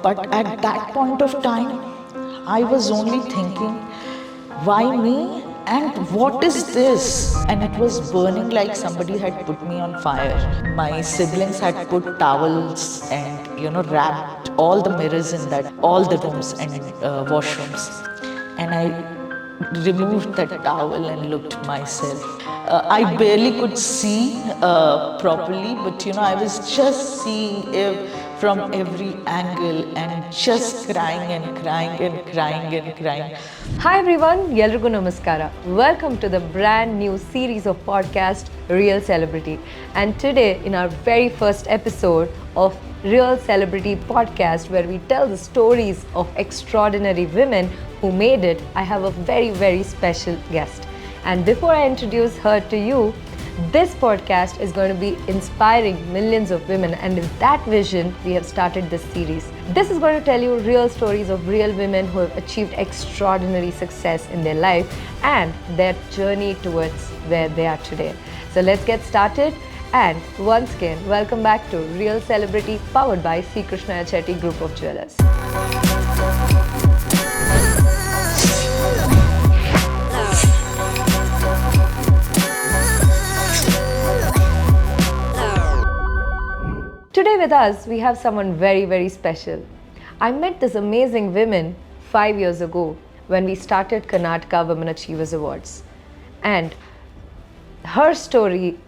But at that point of time, I was only thinking, why me? And what is this? And it was burning like somebody had put me on fire. My siblings had put towels and, wrapped all the mirrors in that, all the rooms and washrooms. And I removed that towel and looked myself. I barely could see properly, but I was just seeing from every angle and just crying and crying and crying and crying. Hi everyone, Yelrigu Namaskara. Welcome to the brand new series of podcast Real Celebrity. And today in our very first episode of Real Celebrity podcast, where we tell the stories of extraordinary women who made it, I have a very special guest. And before I introduce her to you, this podcast is going to be inspiring millions of women, and with that vision, we have started this series. This is going to tell you real stories of real women who have achieved extraordinary success in their life and their journey towards where they are today. So let's get started. And once again, welcome back to Real Celebrity, powered by C. Krishna Chetty Group of Jewelers. Today with us, we have someone very special. I met this amazing woman 5 years ago when we started Karnataka Women Achievers Awards. And her story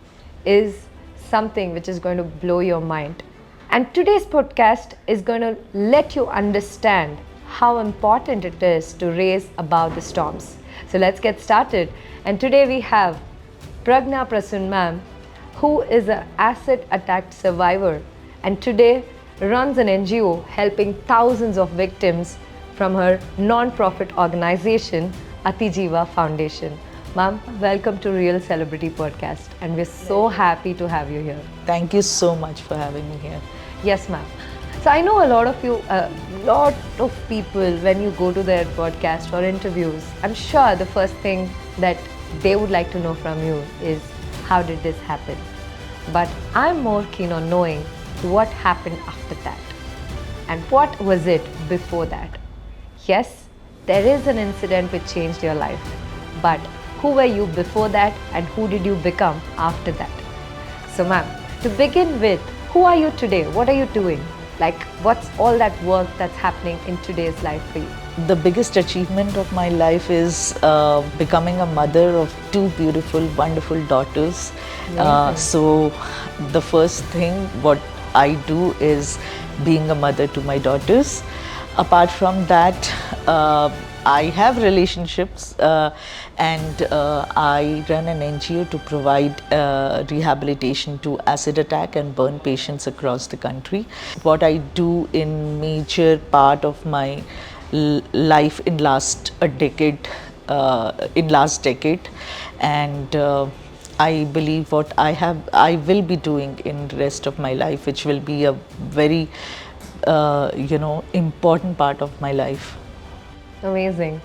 is something which is going to blow your mind. And today's podcast is going to let you understand how important it is to raise above the storms. So let's get started. And today we have Pragya Prasun ma'am, who is an acid attack survivor and today runs an NGO helping thousands of victims from her non-profit organization, Atijeevan Foundation. Ma'am, welcome to Real Celebrity Podcast, and we're so happy to have you here. Thank you so much for having me here. Yes, ma'am. So I know a lot of people, when you go to their podcast or interviews, I'm sure the first thing that they would like to know from you is, how did this happen? But I'm more keen on knowing what happened after that and what was it before that. Yes, there is an incident which changed your life, but who were you before that and who did you become after that? So ma'am, to begin with, who are you today? What are you doing? Like, what's all that work that's happening in today's life for you? The biggest achievement of my life is becoming a mother of two beautiful, wonderful daughters. So the first thing what I do is being a mother to my daughters. Apart from that, I have relationships and I run an NGO to provide rehabilitation to acid attack and burn patients across the country. What I do in major part of my life in last decade, and I believe what I will be doing in the rest of my life, which will be a very, important part of my life. Amazing.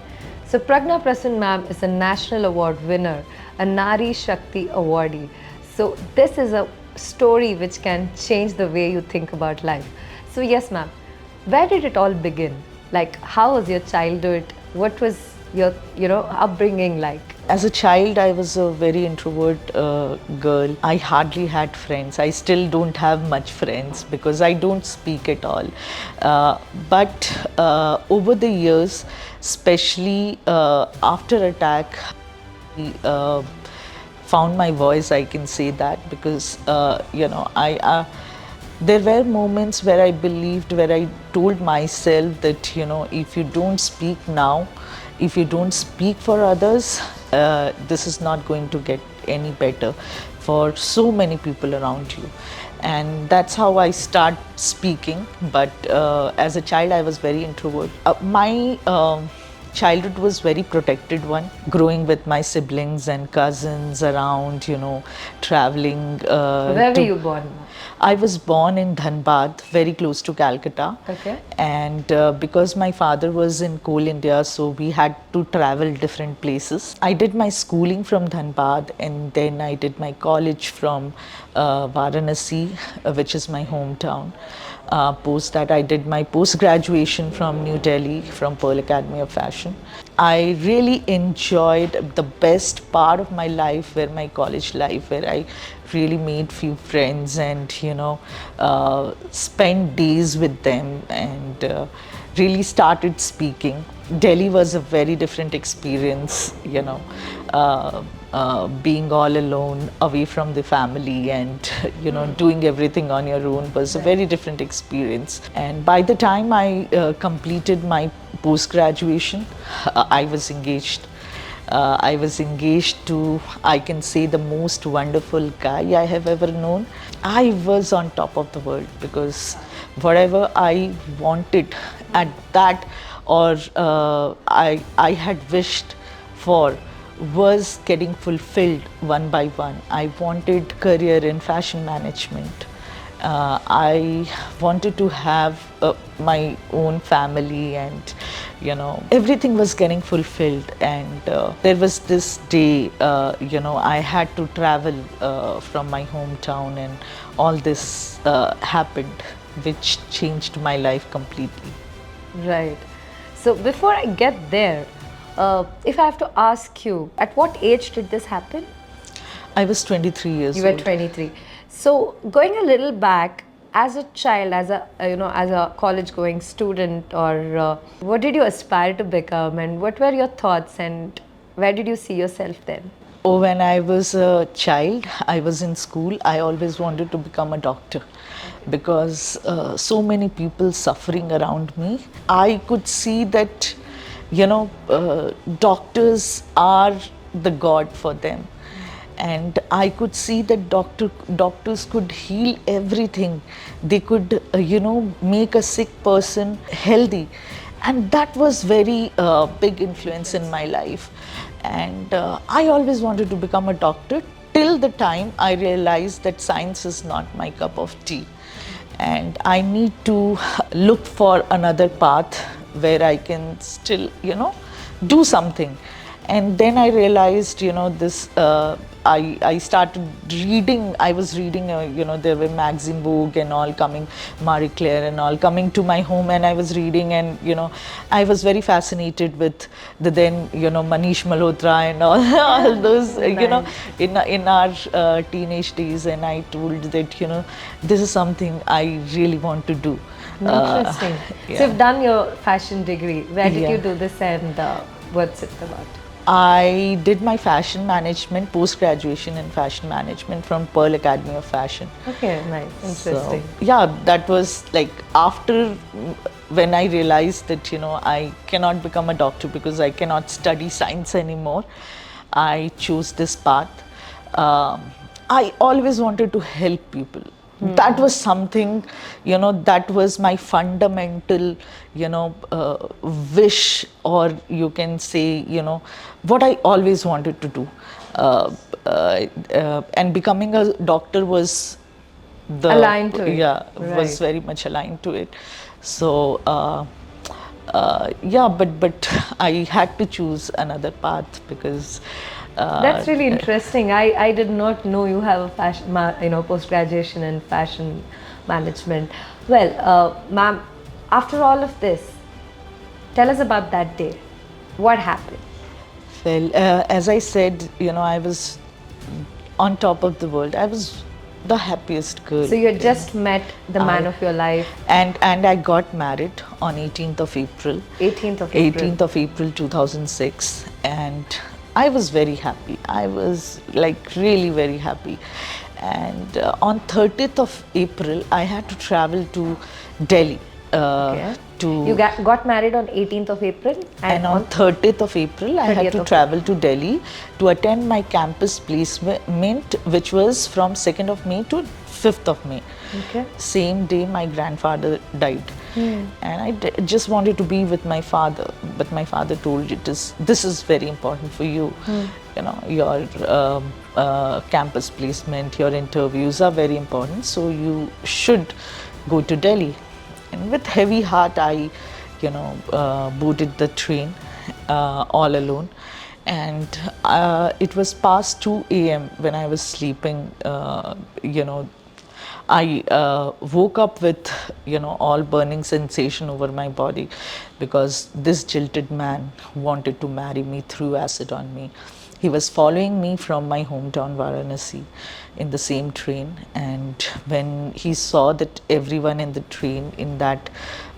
So Pragya Prasun ma'am is a national award winner, a Nari Shakti awardee. So this is a story which can change the way you think about life. So yes ma'am, where did it all begin? Like, how was your childhood? What was your upbringing like? As a child, I was a very introvert girl. I hardly had friends. I still don't have much friends because I don't speak at all. But over the years, especially after attack, I found my voice, I can say that, because there were moments where I believed, where I told myself that, if you don't speak now, if you don't speak for others, this is not going to get any better for so many people around you. And that's how I start speaking. But as a child, I was very introvert. My childhood was very protected one, growing with my siblings and cousins around, traveling. Where were you born? I was born in Dhanbad, very close to Calcutta. Okay. And because my father was in Coal India, so we had to travel different places. I did my schooling from Dhanbad, and then I did my college from Varanasi, which is my hometown. Post that, I did my post-graduation from New Delhi, from Pearl Academy of Fashion. I really enjoyed the best part of my life, where my college life, where I really made few friends and, spent days with them, and really started speaking. Delhi was a very different experience, being all alone, away from the family, and doing everything on your own was a very different experience. And by the time I completed my post graduation, I was engaged. I was engaged to, I can say, the most wonderful guy I have ever known. I was on top of the world, because whatever I wanted at that, or I had wished for, was getting fulfilled one by one. I wanted career in fashion management. I wanted to have my own family, and everything was getting fulfilled. And there was this day, I had to travel from my hometown, and all this happened, which changed my life completely. Right. So before I get there, if I have to ask you, at what age did this happen? I was 23 years You were old. 23. So going a little back, as a child, as a as a college-going student, or what did you aspire to become, and what were your thoughts, and where did you see yourself then? Oh, when I was a child, I was in school, I always wanted to become a doctor, because so many people suffering around me. I could see that, doctors are the God for them. And I could see that doctors could heal everything. They could, make a sick person healthy. And that was very big influence in my life. And I always wanted to become a doctor, till the time I realized that science is not my cup of tea. And I need to look for another path where I can still, do something. And then I realized, this, I started reading, I was reading, there were magazine Vogue and all coming, Marie Claire and all coming to my home, and I was reading, and, I was very fascinated with the then, Manish Malhotra and all, all those, in our teenage days. And I told that, this is something I really want to do. Interesting. Yeah. So you've done your fashion degree. Where did Yeah. you do this, and what's it about? I did my fashion management, post-graduation in fashion management from Pearl Academy of Fashion. Okay, nice, interesting. So, yeah, that was like after, when I realized that, I cannot become a doctor because I cannot study science anymore. I chose this path. I always wanted to help people. That was something, that was my fundamental, wish, or you can say, what I always wanted to do. And becoming a doctor was Aligned to it. Yeah, Right. was very much aligned to it. So, yeah, but I had to choose another path, because That's really interesting. I did not know you have a fashion, post graduation in fashion management. Well, ma'am, after all of this, tell us about that day. What happened? well, as I said, I was on top of the world. I was the happiest girl. So you had just met the man of your life. And I got married on 18th of April. 18th of April. 18th of April 2006, and I was very happy. I was like really very happy. And on 30th of April, I had to travel to Delhi. Okay. You got married on 18th of April, And on 30th of April, I had 30th to of travel to Delhi to attend my campus placement, which was from 2nd of May to 5th of May. Okay. Same day, my grandfather died. And I just wanted to be with my father. But my father told this is very important for you. Your campus placement, your interviews are very important. So you should go to Delhi. And with heavy heart, I, boarded the train all alone. And it was past 2 a.m. when I was sleeping. I woke up with, all burning sensation over my body because this jilted man wanted to marry me, threw acid on me. He was following me from my hometown Varanasi in the same train, and when he saw that everyone in the train in that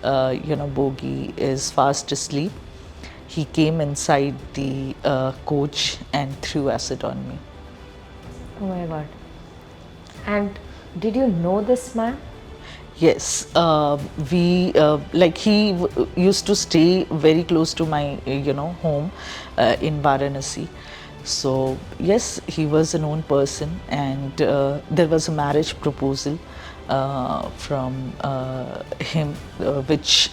bogie is fast asleep, he came inside the coach and threw acid on me. Oh my God. And did you know this man? Yes, we like he used to stay very close to my home in Varanasi. So yes, he was a known person, and there was a marriage proposal from him, which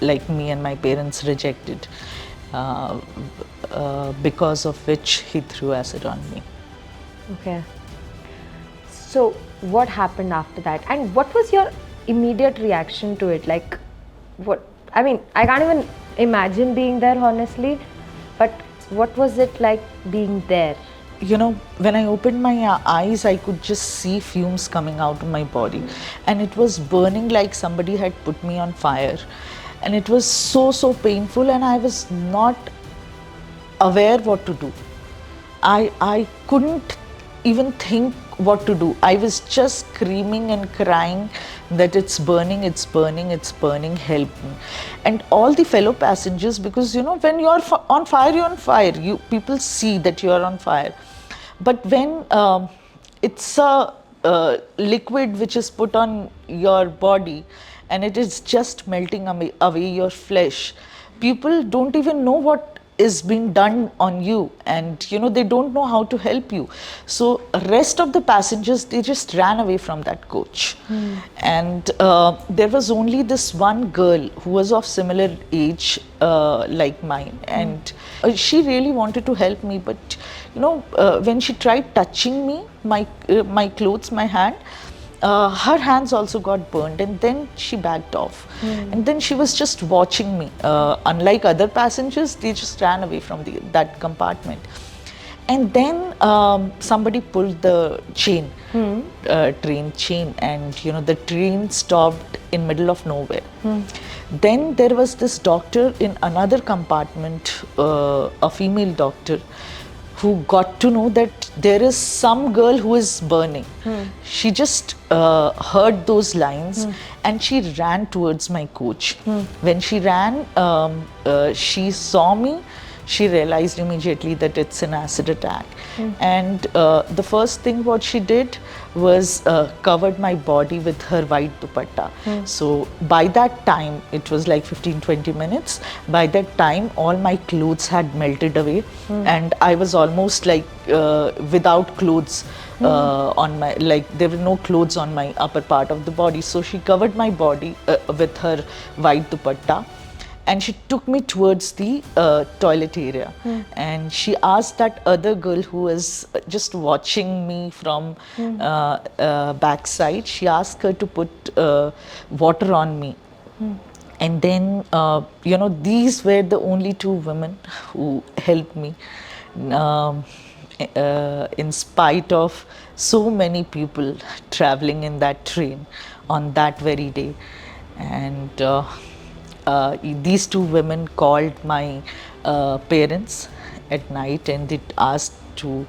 like me and my parents rejected, because of which he threw acid on me. Okay. So, what happened after that? And what was your immediate reaction to it? Like, what? I mean, I can't even imagine being there, honestly. But what was it like being there? When I opened my eyes, I could just see fumes coming out of my body, and it was burning like somebody had put me on fire. And it was so painful, and I was not aware what to do. I couldn't even think what to do. I was just screaming and crying that it's burning, it's burning, it's burning, help me. And all the fellow passengers, because when you're on fire, you're on fire. People see that you're on fire. But when it's a liquid which is put on your body and it is just melting away your flesh, people don't even know what is being done on you, and they don't know how to help you. So rest of the passengers, they just ran away from that coach. And there was only this one girl who was of similar age like mine, and she really wanted to help me, but when she tried touching me, my clothes, my hand, her hands also got burned, and then she backed off. And then she was just watching me. Unlike other passengers, they just ran away from that compartment. And then somebody pulled the chain, train chain, and the train stopped in middle of nowhere. Then there was this doctor in another compartment, a female doctor, who got to know that there is some girl who is burning. She just heard those lines and she ran towards my coach. When she ran, she saw me. She realized immediately that it's an acid attack. And the first thing what she did was covered my body with her white dupatta. So by that time, it was like 15-20 minutes. By that time, all my clothes had melted away, and I was almost like without clothes on my, like there were no clothes on my upper part of the body. So she covered my body with her white dupatta. And she took me towards the toilet area. And she asked that other girl who was just watching me from backside, she asked her to put water on me. And then, these were the only two women who helped me, in spite of so many people traveling in that train on that very day. And these two women called my parents at night, and they asked to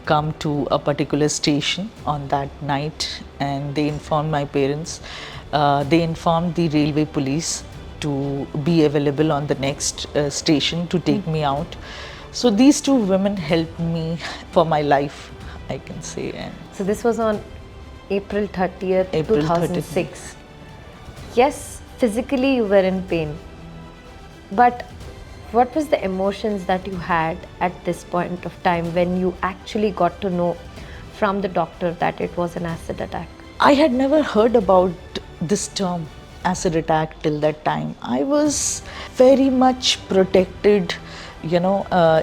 come to a particular station on that night, and they informed my parents. They informed the railway police to be available on the next station to take me out. So these two women helped me for my life, I can say. And so this was on April 30th, April 2006. Yes, physically you were in pain, but what was the emotions that you had at this point of time when you actually got to know from the doctor that it was an acid attack? I had never heard about this term, acid attack, till that time. I was very much protected,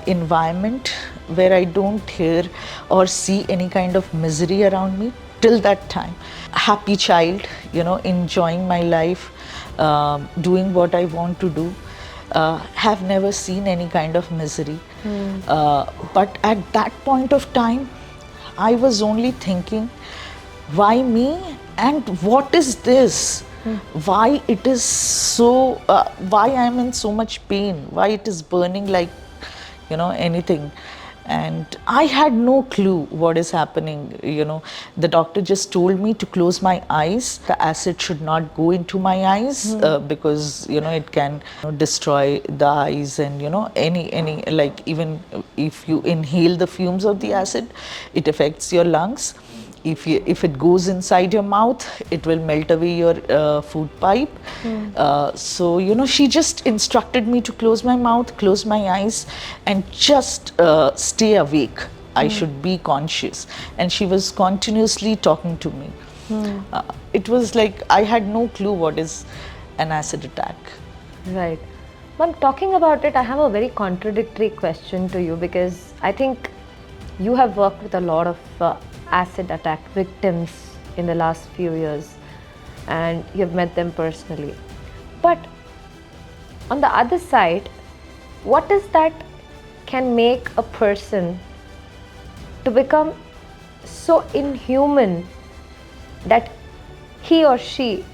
environment where I don't hear or see any kind of misery around me till that time. Happy child, enjoying my life, doing what I want to do, have never seen any kind of misery. But at that point of time, I was only thinking, why me And what is this? Why it is so, why I am in so much pain, why it is burning like, anything. And I had no clue what is happening. The doctor just told me to close my eyes. The acid should not go into my eyes because it can destroy the eyes, and any like, even if you inhale the fumes of the acid, it affects your lungs. If it goes inside your mouth, it will melt away your food pipe. So she just instructed me to close my mouth, close my eyes, and just stay awake. I should be conscious. And she was continuously talking to me. It was like I had no clue what is an acid attack. Right. Ma'am, talking about it, I have a very contradictory question to you, because I think you have worked with a lot of acid attack victims in the last few years, and you've met them personally. But on the other side, what is that can make a person to become so inhuman that he or she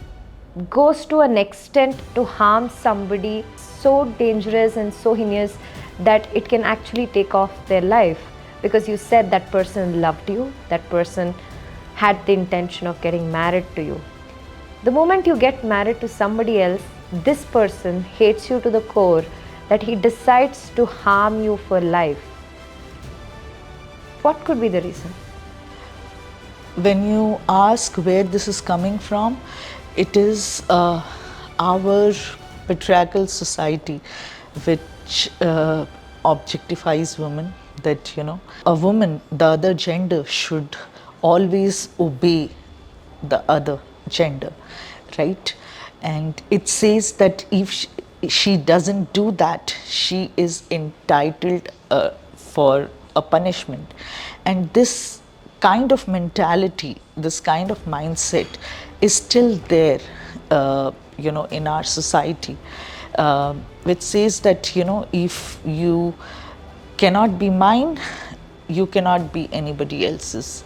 goes to an extent to harm somebody so dangerous and so heinous that it can actually take off their life? Because you said that person loved you, that person had the intention of getting married to you. The moment you get married to somebody else, this person hates you to the core, that he decides to harm you for life. What could be the reason? When you ask where this is coming from, it is our patriarchal society which objectifies women, that a woman, the other gender, should always obey the other gender, right? And it says that if she doesn't do that, she is entitled for a punishment. And this kind of mentality, this kind of mindset is still there in our society, which says that if you cannot be mine, you cannot be anybody else's.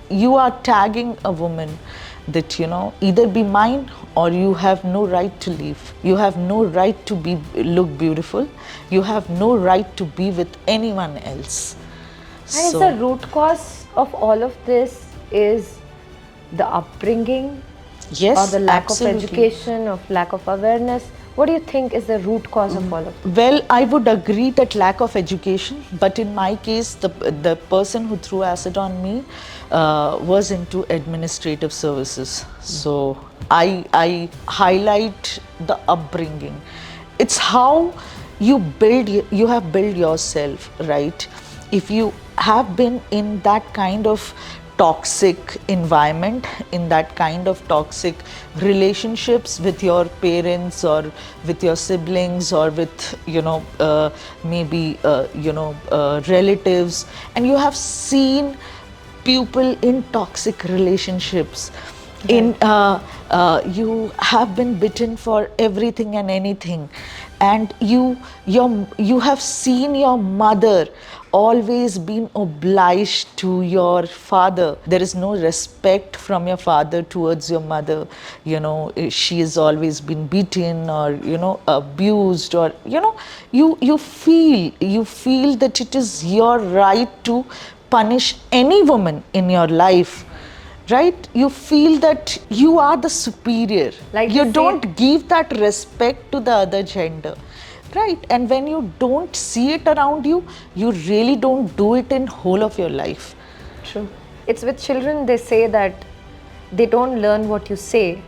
You are tagging a woman that either be mine or you have no right to live. You have no right to look beautiful. You have no right to be with anyone else. And is the root cause of all of this is the upbringing? Yes, or the lack absolutely. of education, of lack of awareness? What do you think is the root cause of all of this? Well, I would agree that lack of education, but in my case, the person who threw acid on me was into administrative services. So I highlight the upbringing. It's how you have built yourself, right? If you have been in that kind of toxic environment, in that kind of toxic relationships with your parents or with your siblings or with maybe relatives, and you have seen people in toxic relationships, in you have been bitten for everything and anything, and you have seen your mother always been obliged to your father. There is no respect from your father towards your mother. She has always been beaten or abused, or you feel that it is your right to punish any woman in your life, right? You feel that you are the superior. Like you don't give that respect to the other gender. Right, and when you don't see it around you, you really don't do it in whole of your life. True. It's with children, they say that they don't learn what you say,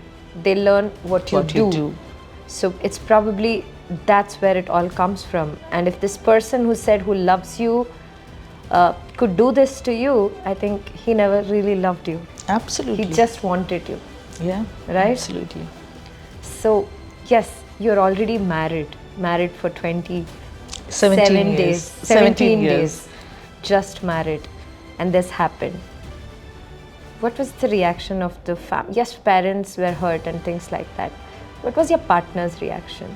they learn what you do. So it's probably that's where it all comes from. And if this person who loves you could do this to you, I think he never really loved you. Absolutely. He just wanted you. Yeah, right? Absolutely. So yes, you're already married for 17 years. 17 days, just married, and this happened. What was the reaction of the family? Yes, parents were hurt and things like that. What was your partner's reaction?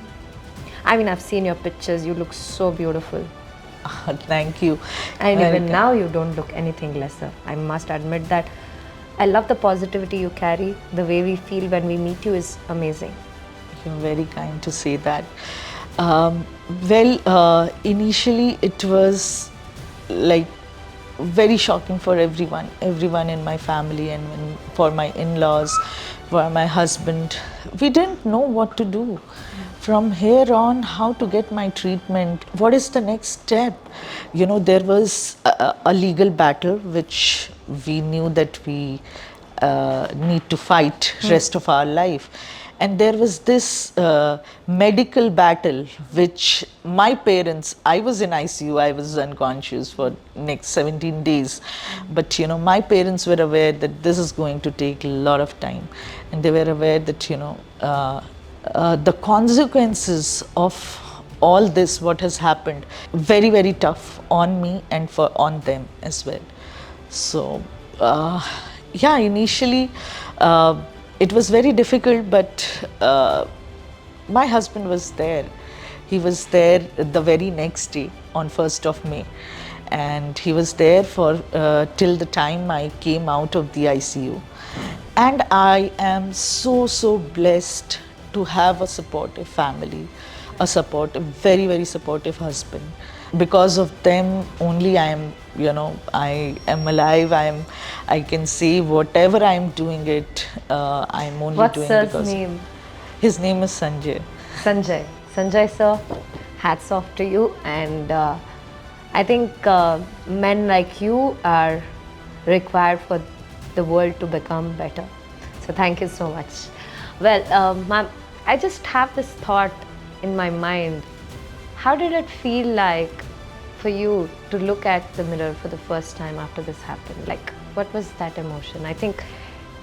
I mean, I've seen your pictures, you look so beautiful. Thank you. And even now you don't look anything lesser, I must admit that. I love the positivity you carry. The way we feel when we meet you is amazing. You're very kind to say that. Um, Initially it was like very shocking for everyone in my family, and for my in-laws, for my husband. We didn't know what to do. From here on, how to get my treatment, what is the next step? There was a legal battle which we knew that we need to fight rest of our life. And there was this medical battle which my parents, I was in ICU, I was unconscious for next 17 days. But my parents were aware that this is going to take a lot of time. And they were aware that, the consequences of all this, what has happened, very, very tough on me and on them as well. So, yeah, initially it was very difficult, but my husband was there. He was there the very next day on 1st of May. And he was there for till the time I came out of the ICU. And I am so, so blessed to have a supportive family, a very, very supportive husband. Because of them only I am alive. I can say whatever I am doing it, I am only What's doing sir's because name? His name is Sanjay. Sanjay. Sanjay sir, hats off to you. And I think men like you are required for the world to become better. So thank you so much. Well, ma'am, I just have this thought in my mind. How did it feel like for you to look at the mirror for the first time after this happened? Like, what was that emotion? I think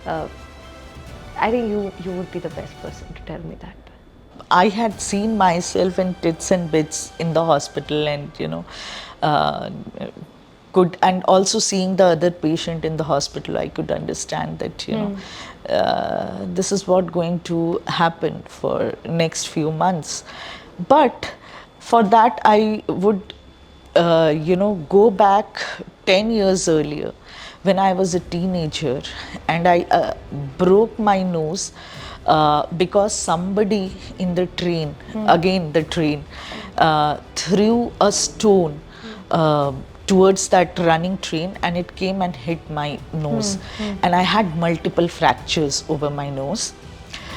you would be the best person to tell me that. I had seen myself in tits and bits in the hospital, and and also seeing the other patient in the hospital, I could understand that this is what going to happen for next few months. But for that, I would go back 10 years earlier when I was a teenager, and I broke my nose because somebody in the train, again the train, threw a stone towards that running train, and it came and hit my nose. And I had multiple fractures over my nose.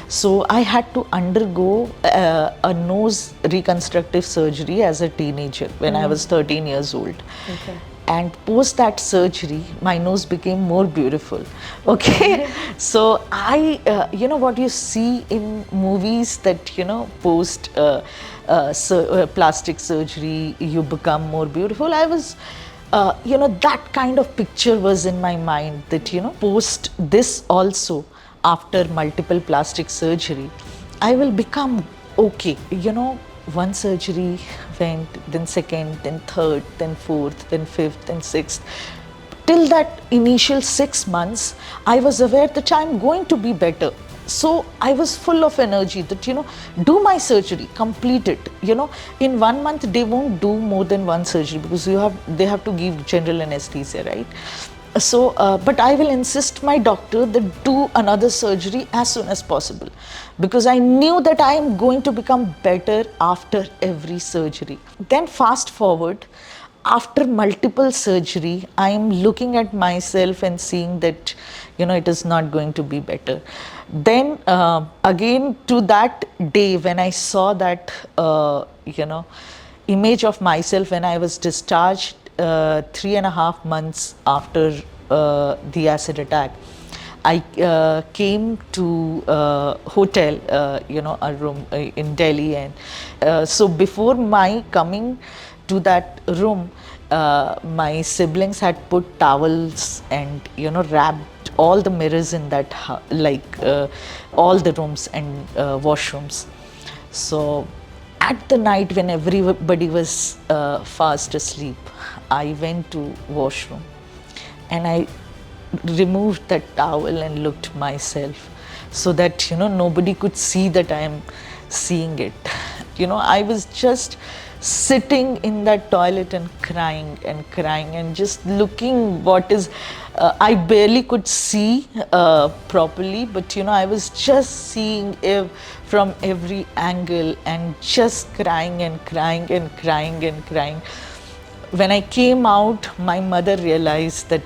So I had to undergo a nose reconstructive surgery as a teenager when I was 13 years old. Okay. And post that surgery, my nose became more beautiful. Okay. So I, what you see in movies that, post plastic surgery, you become more beautiful. I was, that kind of picture was in my mind that, post this also, after multiple plastic surgery, I will become okay. One surgery went, then second, then third, then fourth, then fifth, then sixth. Till that initial 6 months, I was aware that I'm going to be better. So I was full of energy that, do my surgery, complete it. In 1 month, they won't do more than one surgery because they have to give general anesthesia, right? So, but I will insist my doctor that do another surgery as soon as possible, because I knew that I am going to become better after every surgery. Then fast forward, after multiple surgery, I am looking at myself and seeing that, it is not going to be better. Then again to that day when I saw that, image of myself when I was discharged 3.5 months after the acid attack, I came to hotel, a room in Delhi, and so before my coming to that room, my siblings had put towels and wrapped all the mirrors in that all the rooms and washrooms. So at the night when everybody was fast asleep, I went to washroom and I removed that towel and looked myself so that nobody could see that I am seeing it. I was just sitting in that toilet and crying and just looking what is I barely could see properly, but I was just seeing from every angle and just crying and crying and crying and crying. When I came out, my mother realized that,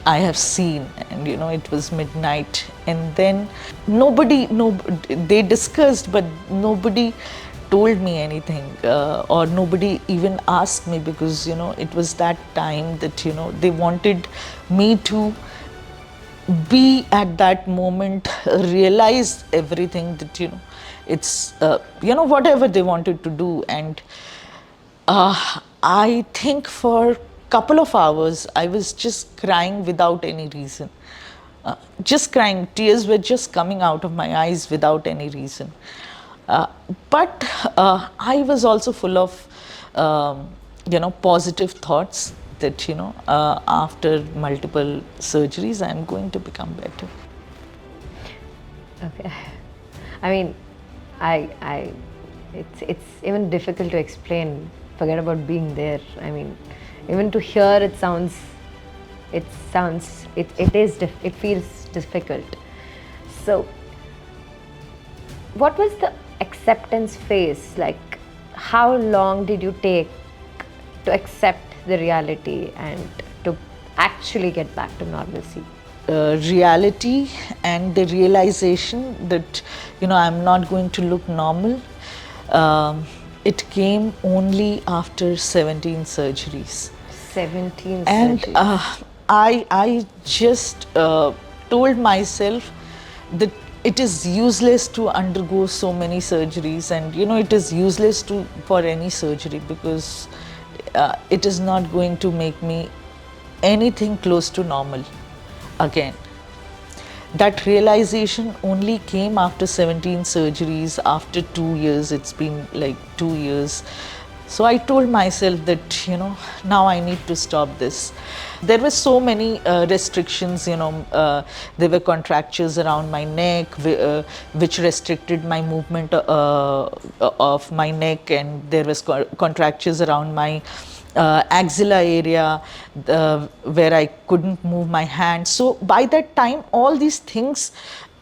I have seen, and it was midnight. And then they discussed, but nobody told me anything, or nobody even asked me, because it was that time that they wanted me to be at that moment, realize everything, that it's whatever they wanted to do. And I think for couple of hours I was just crying without any reason. Just crying, tears were just coming out of my eyes without any reason. But I was also full of positive thoughts that after multiple surgeries I am going to become better. Okay. I mean, it's even difficult to explain. Forget about being there. I mean, even to hear it feels difficult. So, what was the acceptance phase like? How long did you take to accept the reality and to actually get back to normalcy? Reality and the realization that I'm not going to look normal, it came only after 17 surgeries. 17 And surgeries. I just told myself that it is useless to undergo so many surgeries, and it is useless for any surgery, because it is not going to make me anything close to normal again. That realization only came after 17 surgeries, after 2 years. It's been like 2 years. So I told myself that, now I need to stop this. There were so many restrictions, there were contractures around my neck, which restricted my movement of my neck, and there was contractures around my axilla area, where I couldn't move my hand. So by that time, all these things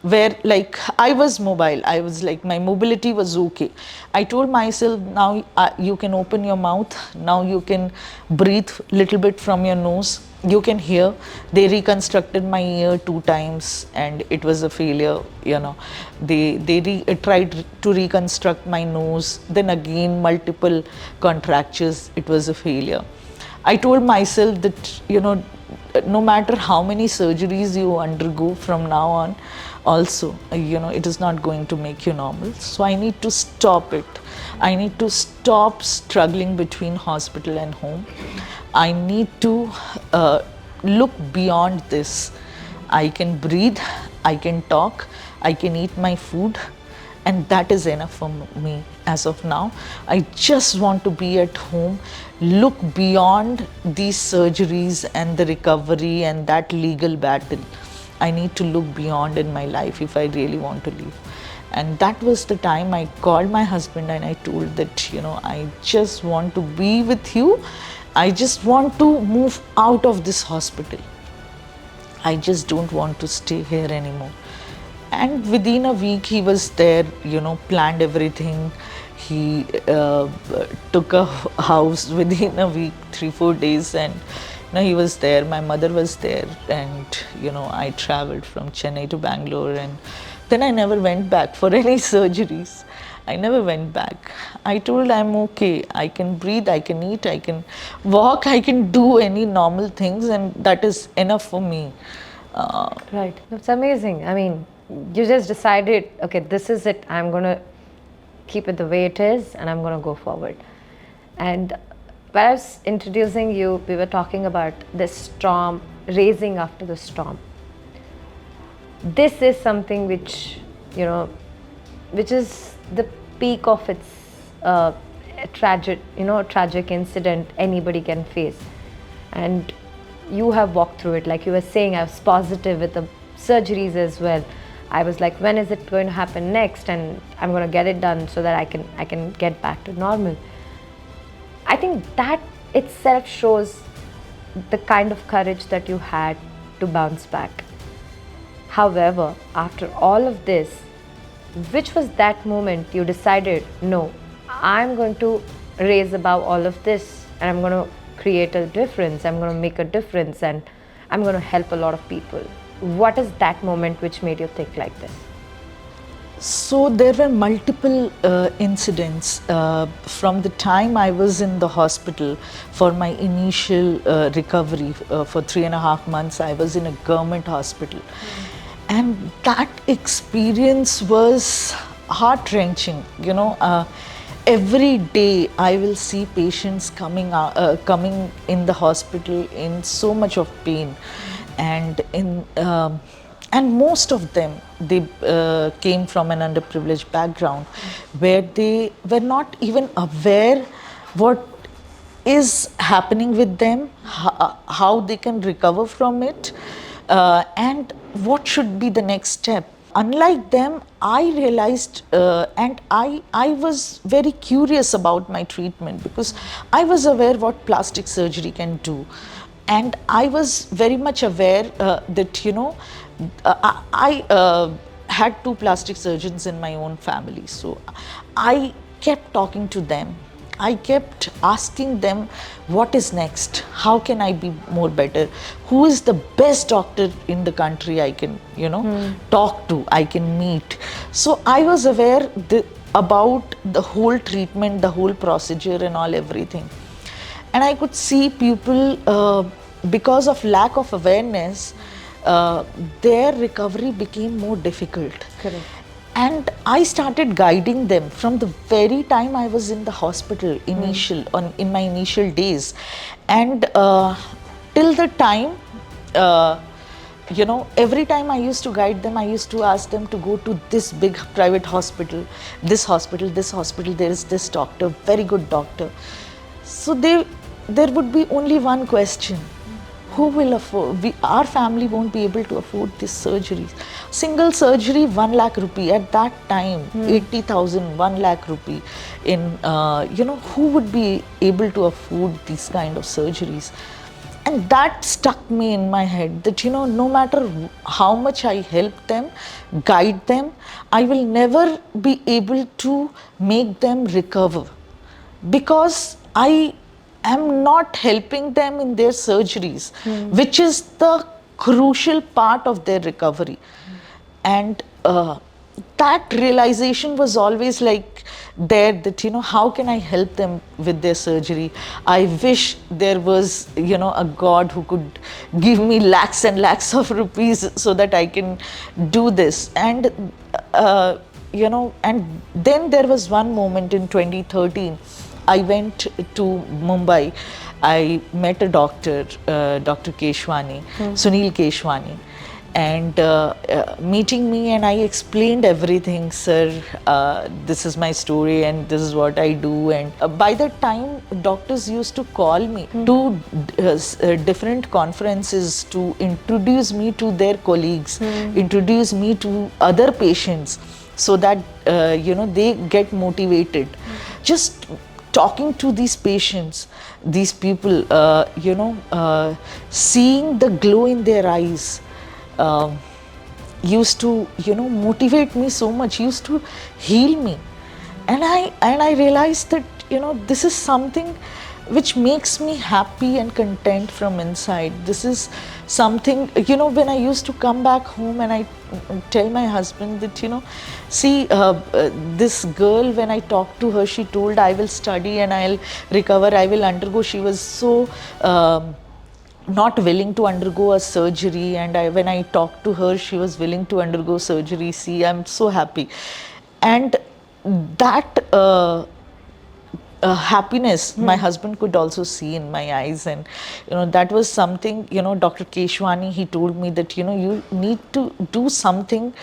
were like, I was mobile. I was like, my mobility was okay. I told myself, now you can open your mouth, now you can breathe little bit from your nose, you can hear. They reconstructed my ear 2 times and it was a failure. They tried to reconstruct my nose, then again multiple contractures, it was a failure. I told myself that no matter how many surgeries you undergo from now on, also it is not going to make you normal. So I need to stop it. I need to stop struggling between hospital and home. I need to look beyond this. I can breathe, I can talk, I can eat my food, and that is enough for me as of now. I just want to be at home, look beyond these surgeries and the recovery and that legal battle. I need to look beyond in my life if I really want to live. And that was the time I called my husband and I told that, I just want to be with you. I just want to move out of this hospital. I just don't want to stay here anymore. And within a week he was there, planned everything. He took a house within a week, 3-4 days, and he was there. My mother was there, and I traveled from Chennai to Bangalore, and then I never went back for any surgeries. I never went back. I told I'm okay. I can breathe, I can eat, I can walk, I can do any normal things, and that is enough for me. Right. That's amazing. I mean, you just decided, okay, this is it. I'm going to keep it the way it is and I'm going to go forward. And when I was introducing you, we were talking about this storm, raising after the storm. This is something which, which is the peak of its tragic incident anybody can face. And you have walked through it. Like you were saying, I was positive with the surgeries as well. I was like, when is it going to happen next? And I'm going to get it done so that I can get back to normal. I think that itself shows the kind of courage that you had to bounce back. However, after all of this, which was that moment you decided, no, I'm going to raise above all of this and I'm going to create a difference, I'm going to make a difference, and I'm going to help a lot of people? What is that moment which made you think like this? So there were multiple incidents from the time I was in the hospital for my initial recovery. For 3.5 months I was in a government hospital, and that experience was heart-wrenching. Every day I will see patients coming in the hospital in so much of pain, and most of them, they came from an underprivileged background where they were not even aware what is happening with them, how they can recover from it, and what should be the next step. Unlike them, I realized and I was very curious about my treatment, because I was aware what plastic surgery can do. And I was very much aware that, I had 2 plastic surgeons in my own family. So I kept talking to them. I kept asking them, what is next? How can I be more better? Who is the best doctor in the country I can, talk to, I can meet? So I was aware about the whole treatment, the whole procedure and all, everything. And I could see people, because of lack of awareness, their recovery became more difficult. Correct. And I started guiding them from the very time I was in the hospital, in my initial days. And till the time, every time I used to guide them, I used to ask them to go to this big private hospital, this hospital, there is this doctor, very good doctor. So there would be only one question: who will afford? Our family won't be able to afford this surgery. Single surgery, 1 lakh rupee at that time, 80,000, 1 lakh rupee. Who would be able to afford these kind of surgeries? And that stuck me in my head that, no matter how much I help them, guide them, I will never be able to make them recover, because I am not helping them in their surgeries, which is the crucial part of their recovery. And that realization was always like there, that, how can I help them with their surgery? I wish there was, a God who could give me lakhs and lakhs of rupees so that I can do this. And, and then there was one moment in 2013. I went to Mumbai. I met a doctor, Dr. Keshwani, Sunil Keshwani, and meeting me, and I explained everything. Sir, this is my story and this is what I do. And by that time, doctors used to call me to different conferences to introduce me to their colleagues, introduce me to other patients, so that they get motivated. Just talking to these patients, these people, seeing the glow in their eyes, used to, motivate me so much, used to heal me. And I realized that, this is something which makes me happy and content from inside. This is something, when I used to come back home and I tell my husband that, see, this girl, when I talked to her, she told, I will study and I'll recover, I will undergo. She was so not willing to undergo a surgery, and when I talked to her, she was willing to undergo surgery. See, I'm so happy. And that happiness my husband could also see in my eyes. And that was something, Dr. Keshwani, he told me that, you need to do something.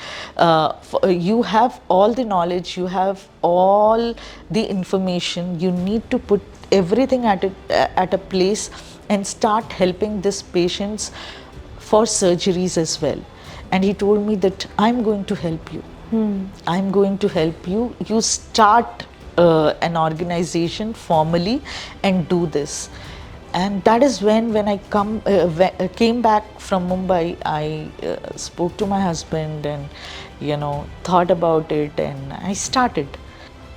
You have all the knowledge, you have all the information, you need to put everything at a place and start helping these patients for surgeries as well. And he told me that I'm going to help you. I'm going to help you. You start an organization formally and do this. And that is when I came back from Mumbai, I spoke to my husband and thought about it, and I started.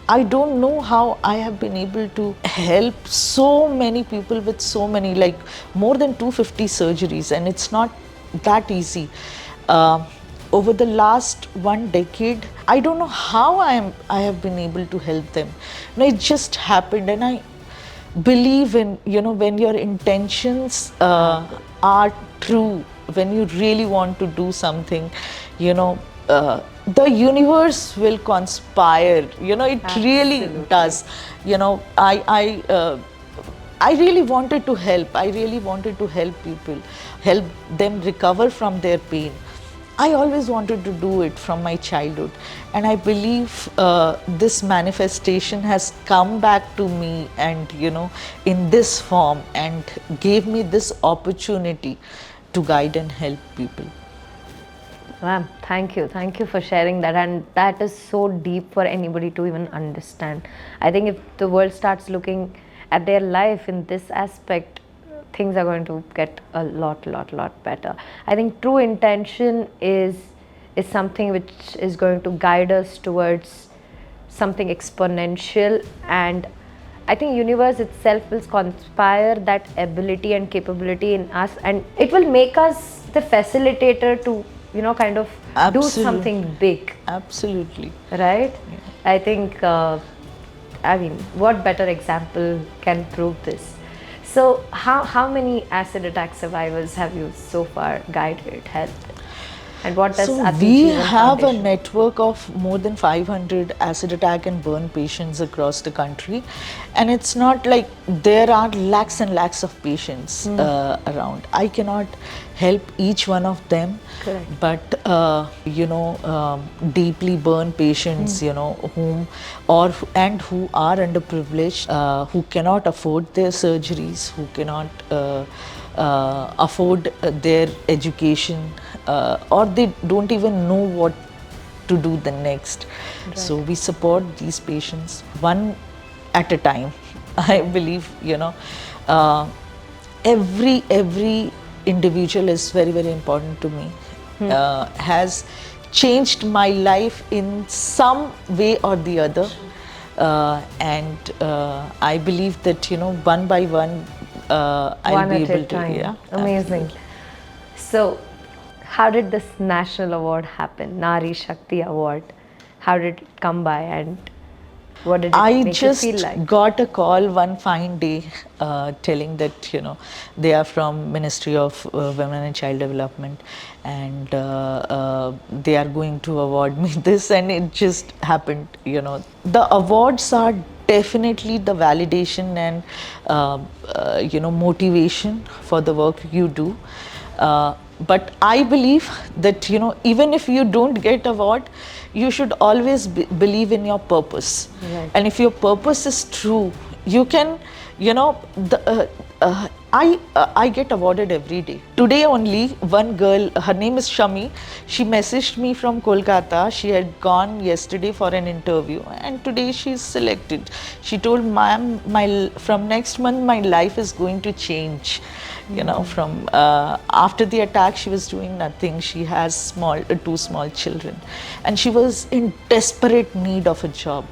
I don't know how I have been able to help so many people with so many, like more than 250 surgeries, and it's not that easy. Uh, Over the last 1 decade, I don't know how I have been able to help them. It just happened, and I believe in, when your intentions are true, when you really want to do something, the universe will conspire. It really Absolutely. does. I really wanted to help. I really wanted to help people, help them recover from their pain. I always wanted to do it from my childhood, and I believe this manifestation has come back to me, and in this form, and gave me this opportunity to guide and help people. Ma'am, thank you. Thank you for sharing that. And that is so deep for anybody to even understand. I think if the world starts looking at their life in this aspect, things are going to get a lot better. I think true intention is something which is going to guide us towards something exponential, and I think universe itself will conspire that ability and capability in us, and it will make us the facilitator to kind of do something big. Absolutely. Right? I think what better example can prove this? So how many acid attack survivors have you so far guided, helped? And what does So we Atijeevan have a Foundation? network of more than 500 acid attack and burn patients across the country, and it's not like there are lakhs and lakhs of patients around. I cannot help each one of them. Correct. But deeply burned patients, whom and who are underprivileged, who cannot afford their surgeries, who cannot afford their education, or they don't even know what to do the next. Right. So we support these patients one at a time. I believe every individual is very important to me. Has changed my life in some way or the other, and I believe that one by one I'll One be at able a to. time. Yeah, Amazing. absolutely. So, how did this national award happen? Nari Shakti Award. How did it come by, and what did it I make just you feel like? got a call one fine day telling that they are from Ministry of Women and Child Development, and they are going to award me this, and it just happened. The awards are definitely the validation and motivation for the work you do. But I believe that even if you don't get award, you should always believe in your purpose. Right. And if your purpose is true, you can I get awarded every day. Today only, one girl, her name is Shami, she messaged me from Kolkata. She had gone yesterday for an interview, and today she's selected. She told, ma'am, from next month my life is going to change. From after the attack, she was doing nothing. She has two small children, and she was in desperate need of a job.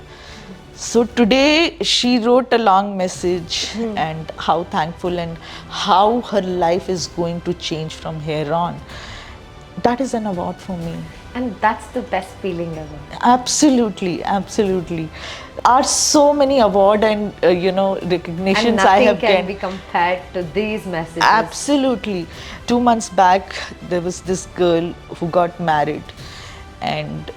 So today she wrote a long message and how thankful and how her life is going to change from here on. That is an award for me. And that's the best feeling ever. Absolutely, absolutely. Are so many award and recognitions And I nothing have can get. be compared to these messages. Absolutely. 2 months back, there was this girl who got married, and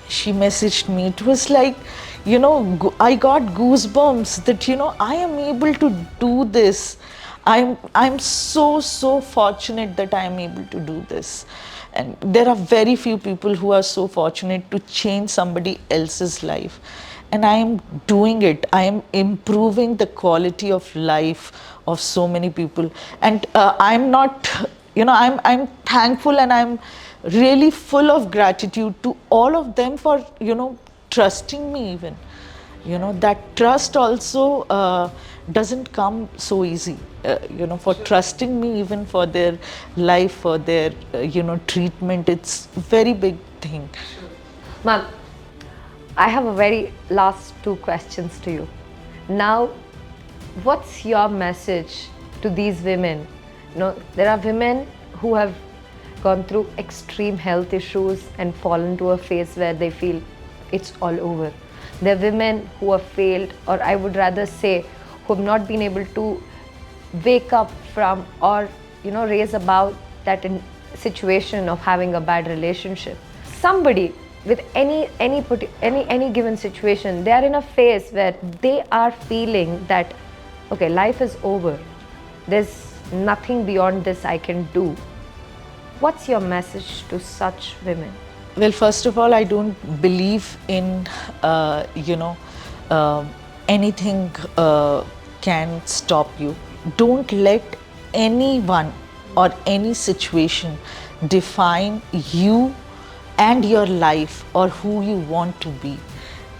she messaged me. It was like, I got goosebumps that I am able to do this. I'm so fortunate that I am able to do this. And there are very few people who are so fortunate to change somebody else's life. And I am doing it. I am improving the quality of life of so many people. And I'm not, I'm thankful, and I'm really full of gratitude to all of them for, trusting me even. That trust also doesn't come so easy. For trusting me, even for their life, for their treatment, it's very big thing. Ma'am, I have a very last two questions to you. Now, what's your message to these women? There are women who have gone through extreme health issues and fallen to a phase where they feel it's all over. There are women who have failed, or I would rather say, who have not been able to wake up from, or raise above that situation of having a bad relationship. Somebody with any given situation, they are in a phase where they are feeling that, okay, life is over, there's nothing beyond this I can do. What's your message to such women? Well, first of all, I don't believe in anything can stop you. Don't let anyone or any situation define you and your life, or who you want to be,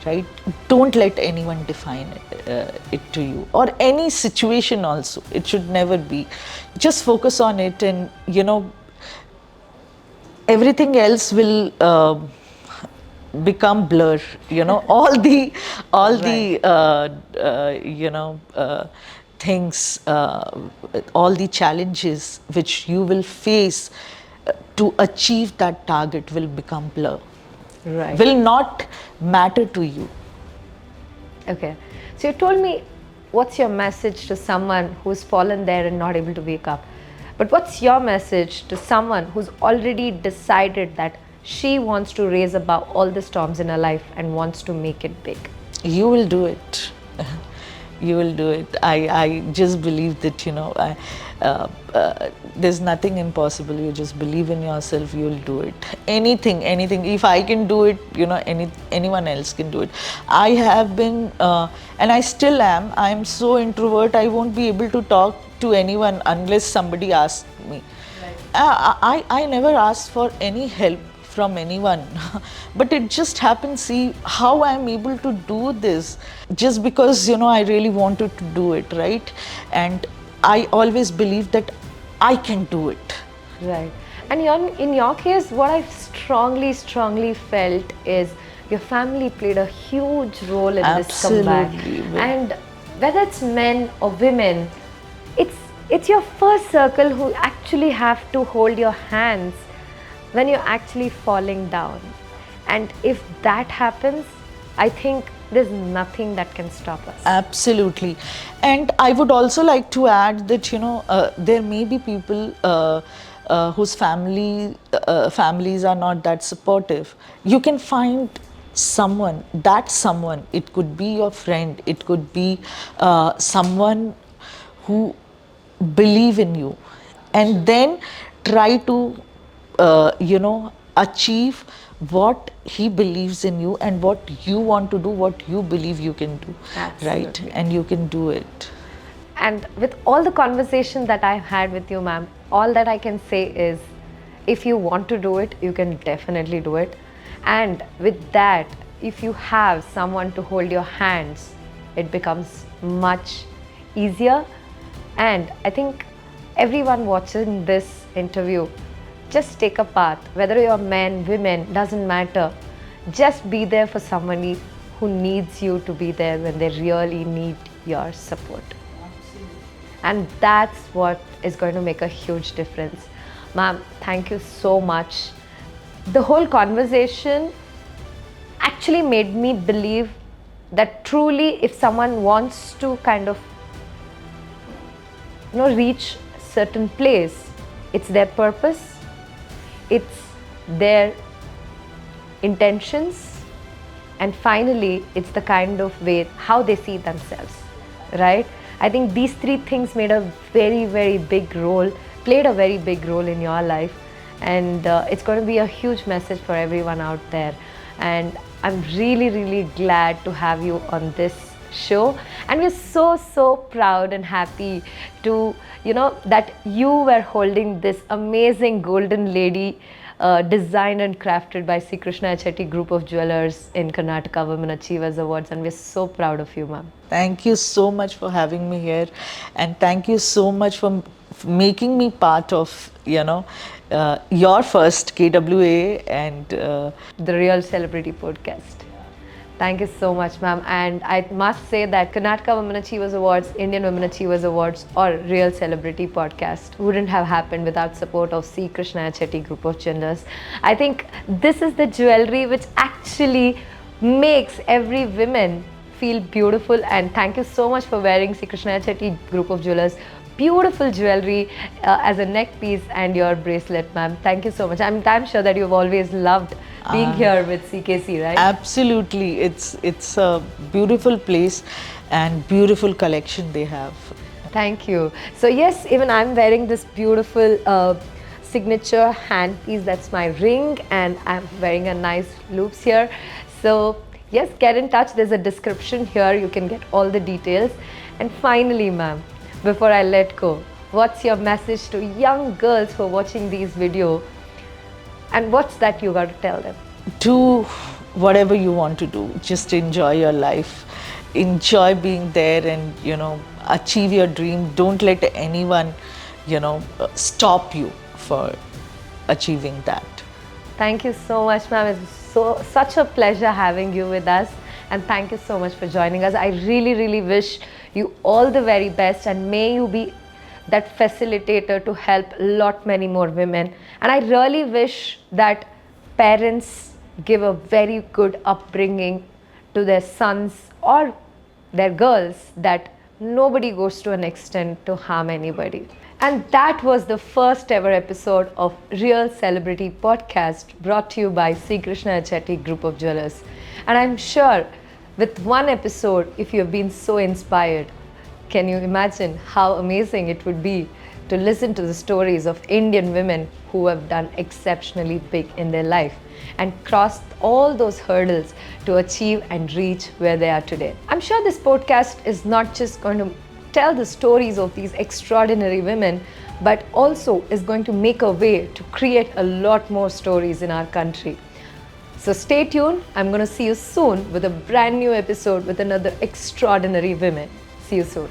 right? Don't let anyone define it to you, or any situation also. It should never be. Just focus on it, and everything else will become blur. All the things, all the challenges which you will face to achieve that target will become blur. Right. Will not matter to you. Okay. So you told me what's your message to someone who's fallen there and not able to wake up. But what's your message to someone who's already decided that she wants to raise above all the storms in her life and wants to make it big? You will do it. You will do it. I just believe that, there's nothing impossible. You just believe in yourself, you'll do it. Anything. If I can do it, anyone else can do it. I have been, and I still am, I'm so introvert, I won't be able to talk to anyone unless somebody asks me. Right. I never ask for any help from anyone, but it just happens. See how I'm able to do this, just because I really wanted to do it, right? And I always believe that I can do it. Right. And in your case, what I strongly felt is your family played a huge role in this comeback. And whether it's men or women, it's your first circle who actually have to hold your hands when you're actually falling down. And if that happens, I think there's nothing that can stop us. Absolutely. And I would also like to add that there may be people whose families are not that supportive. You can find someone, it could be your friend, it could be someone who believe in you, and then try to achieve what he believes in you, and what you want to do, what you believe you can do. Absolutely. Right? And you can do it. And with all the conversation that I've had with you, ma'am, all that I can say is, if you want to do it, you can definitely do it. And with that, if you have someone to hold your hands, it becomes much easier. And I think everyone watching this interview, just take a path. Whether you're men, women, doesn't matter. Just be there for somebody who needs you to be there when they really need your support. Absolutely. And that's what is going to make a huge difference. Ma'am, thank you so much. The whole conversation actually made me believe that truly, if someone wants to kind of reach certain place, it's their purpose, it's their intentions, and finally it's the kind of way how they see themselves, right? I think these three things played a very big role in your life, and it's going to be a huge message for everyone out there. And I'm really glad to have you on this show, and we're so proud and happy to that you were holding this amazing golden lady designed and crafted by C. Krishna Chetty Group of Jewelers in Karnataka Women Achievers Awards, and we're so proud of you, ma'am. Thank you so much for having me here, and thank you so much for making me part of, your first KWA and The Real Celebrity Podcast. Thank you so much, ma'am. And I must say that Karnataka Women Achievers Awards, Indian Women Achievers Awards, or Real Celebrity Podcast wouldn't have happened without support of C. Krishna Chetty Group of Jewelers. I think this is the jewelry which actually makes every woman feel beautiful. And thank you so much for wearing C. Krishna Chetty Group of Jewelers beautiful jewelry as a neck piece and your bracelet, ma'am. Thank you so much. I'm sure that you've always loved being here with CKC, right? Absolutely. It's a beautiful place and beautiful collection they have. Thank you. So yes, even I'm wearing this beautiful signature hand piece. That's my ring, and I'm wearing a nice loops here. So yes, get in touch. There's a description here. You can get all the details. And finally, ma'am, before I let go, what's your message to young girls who are watching these videos, and what's that you got to tell them? Do whatever you want to do. Just enjoy your life. Enjoy being there and, achieve your dream. Don't let anyone, stop you for achieving that. Thank you so much, ma'am. It's such a pleasure having you with us, and thank you so much for joining us. I really, really wish you all the very best, and may you be that facilitator to help many more women. And I really wish that parents give a very good upbringing to their sons or their girls, that nobody goes to an extent to harm anybody. And that was the first ever episode of Real Celebrity Podcast, brought to you by C. Krishna Chetty Group of Jewelers. And I'm sure with one episode, if you have been so inspired, can you imagine how amazing it would be to listen to the stories of Indian women who have done exceptionally big in their life and crossed all those hurdles to achieve and reach where they are today. I'm sure this podcast is not just going to tell the stories of these extraordinary women, but also is going to make a way to create a lot more stories in our country. So stay tuned. I'm going to see you soon with a brand new episode with another extraordinary women. See you soon.